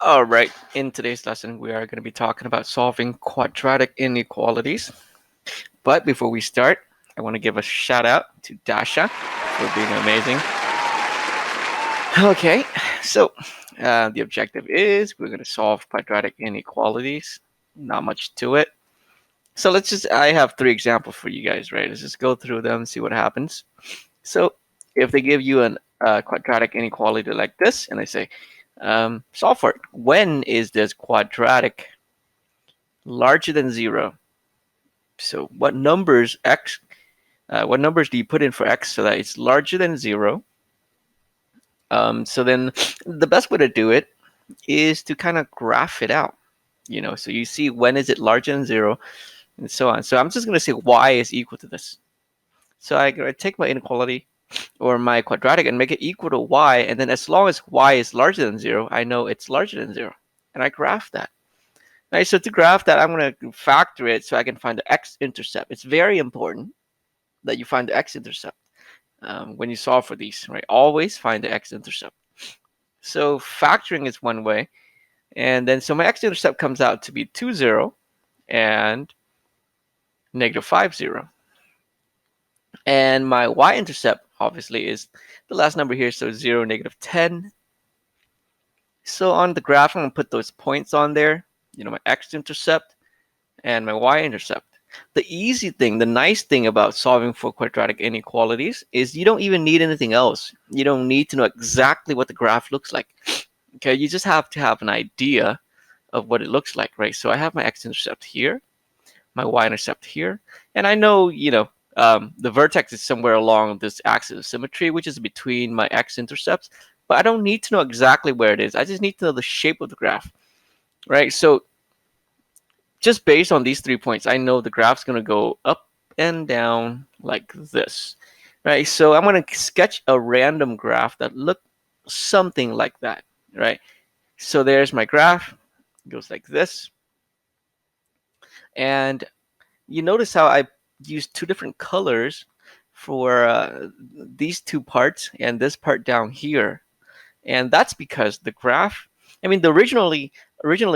All right, in today's lesson, we are going to be talking about solving quadratic inequalities. But before we start, I want to give a shout out to Dasha for being amazing. Okay, so the objective is we're going to solve quadratic inequalities. Not much to it. So I have three examples for you guys, right? Let's just go through them and see what happens. So if they give you an quadratic inequality like this, and they say, solve for it. When is this quadratic larger than 0? So what numbers do you put in for x so that it's larger than 0? So then the best way to do it is to kind of graph it out. So you see when is it larger than 0 and so on. So I'm just going to say y is equal to this. So I take my inequality or my quadratic and make it equal to y, and then as long as y is larger than 0, I know it's larger than 0, and I graph that. Right, so to graph that, I'm going to factor it so I can find the x-intercept. It's very important that you find the x-intercept when you solve for these, right? Always find the x-intercept. So factoring is one way, and then so my x-intercept comes out to be 2, 0, and negative 5, 0. And my y-intercept, obviously, is the last number here, so 0, negative 10. So on the graph, I'm going to put those points on there, my x-intercept and my y-intercept. The easy thing, the nice thing about solving for quadratic inequalities is you don't even need anything else. You don't need to know exactly what the graph looks like. Okay, you just have to have an idea of what it looks like, right? So I have my x-intercept here, my y-intercept here, and I know, the vertex is somewhere along this axis of symmetry, which is between my x-intercepts, but I don't need to know exactly where it is. I just need to know the shape of the graph, right? So just based on these 3 points, I know the graph's going to go up and down like this, right? So I'm going to sketch a random graph that looks something like that, right? So there's my graph. It goes like this. And you notice how I used two different colors for these two parts and this part down here. And that's because the graph, originally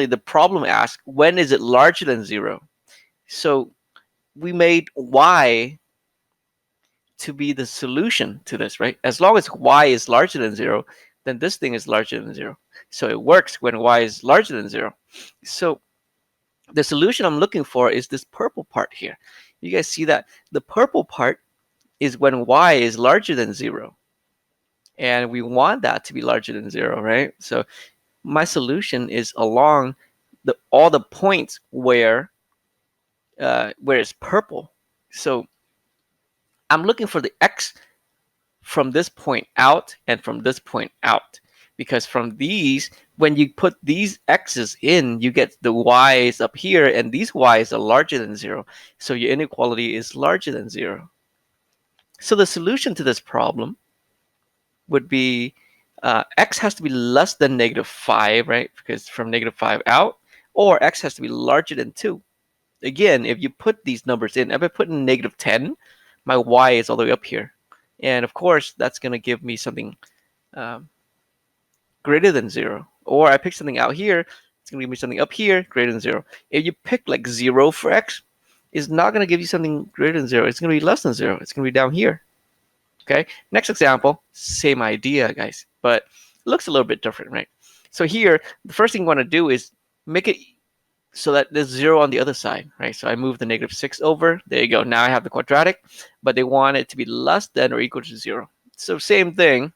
the problem asked, when is it larger than 0? So we made y to be the solution to this, right? As long as y is larger than 0, then this thing is larger than 0. So it works when y is larger than 0. So the solution I'm looking for is this purple part here. You guys see that? The purple part is when y is larger than 0. And we want that to be larger than 0, right? So my solution is along all the points where it's purple. So I'm looking for the x from this point out and from this point out, because from these, when you put these x's in, you get the y's up here, and these y's are larger than 0. So your inequality is larger than 0. So the solution to this problem would be x has to be less than negative 5, right? Because from negative 5 out, or x has to be larger than 2. Again, if you put these numbers in, if I put in negative 10, my y is all the way up here. And of course, that's going to give me something um, greater than 0. Or I pick something out here, it's going to give me something up here greater than 0. If you pick like 0 for x, it's not going to give you something greater than 0. It's going to be less than 0. It's going to be down here. Okay, next example, same idea, guys, but it looks a little bit different, right? So here, the first thing you want to do is make it so that there's 0 on the other side, right? So I move the negative 6 over. There you go. Now I have the quadratic, but they want it to be less than or equal to 0. So same thing.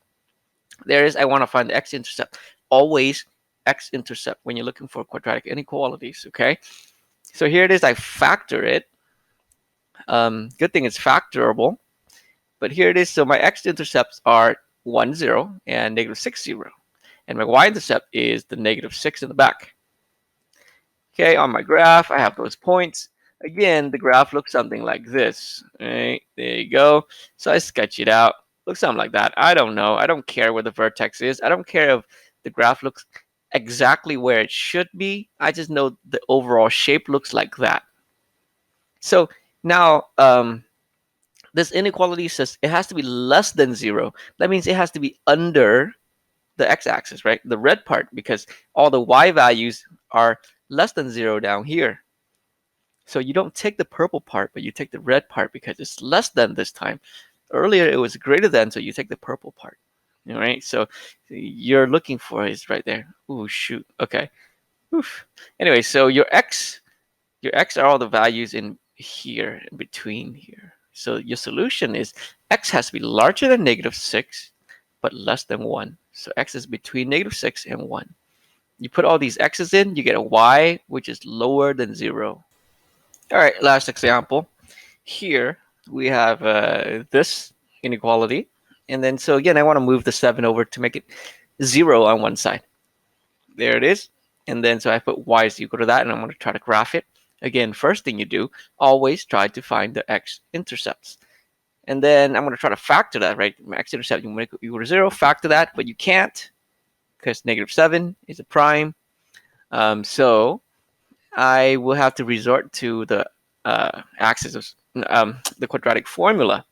I want to find the x-intercept. Always x-intercept when you're looking for quadratic inequalities, okay? So here it is. I factor it. Good thing it's factorable. But here it is. So my x-intercepts are 1, 0 and negative 6, 0. And my y-intercept is the negative 6 in the back. Okay, on my graph, I have those points. Again, the graph looks something like this. Right, there you go. So I sketch it out. Looks something like that. I don't know. I don't care where the vertex is. I don't care if the graph looks exactly where it should be. I just know the overall shape looks like that. So now this inequality says it has to be less than 0. That means it has to be under the x-axis, right? The red part, because all the y values are less than 0 down here. So you don't take the purple part, but you take the red part because it's less than this time. Earlier it was greater than, so you take the purple part. All right, so you're looking for is right there. Ooh, shoot. Okay. Oof. Anyway, so your x are all the values in here, in between here. So your solution is x has to be larger than -6, but less than 1. So x is between -6 and 1. You put all these x's in, you get a y, which is lower than 0. All right, last example. Here we have this inequality. And then, so again, I want to move the 7 over to make it 0 on one side. There it is. And then, so I put y is equal to that, and I'm going to try to graph it. Again, first thing you do, always try to find the x-intercepts. And then I'm going to try to factor that, right? My x-intercept, you make it equal to 0, factor that, but you can't because -7 is a prime. So I will have to resort to the axis of the quadratic formula.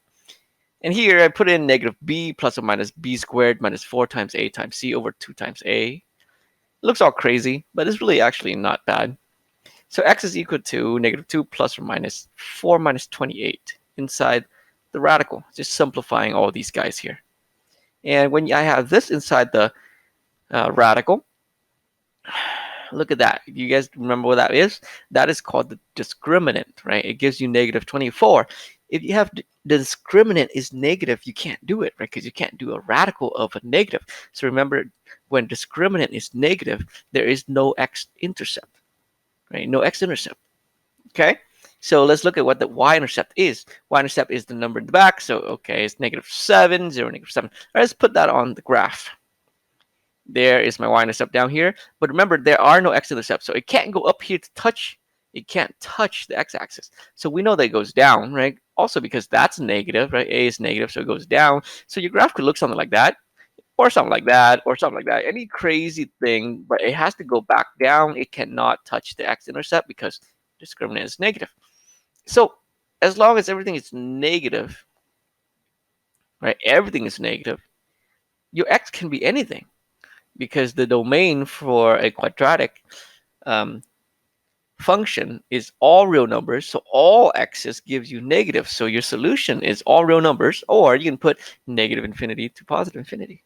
And here I put in -b plus or minus b squared minus 4 times a times c over 2 times a. It looks all crazy, but it's really actually not bad. So x is equal to -2 plus or minus 4 minus 28 inside the radical, just simplifying all these guys here. And when I have this inside the radical, look at that. You guys remember what that is? That is called the discriminant, right? It gives you -24. If you have the discriminant is negative, you can't do it, right? Because you can't do a radical of a negative. So remember, when discriminant is negative, there is no x-intercept, right? No x-intercept, okay? So let's look at what the y-intercept is. Y-intercept is the number in the back. So, okay, it's -7, 0, -7. All right, let's put that on the graph. There is my y-intercept down here. But remember, there are no x-intercepts. So it can't go up here to touch. It can't touch the x-axis. So we know that it goes down, right? Also because that's negative, right? A is negative, so it goes down. So your graph could look something like that, or something like that, or something like that. Any crazy thing, but it has to go back down. It cannot touch the x-intercept because discriminant is negative. So as long as everything is negative, right? Everything is negative. Your x can be anything, because the domain for a quadratic function is all real numbers. So all x's gives you negative. So your solution is all real numbers, or you can put -infinity to +infinity.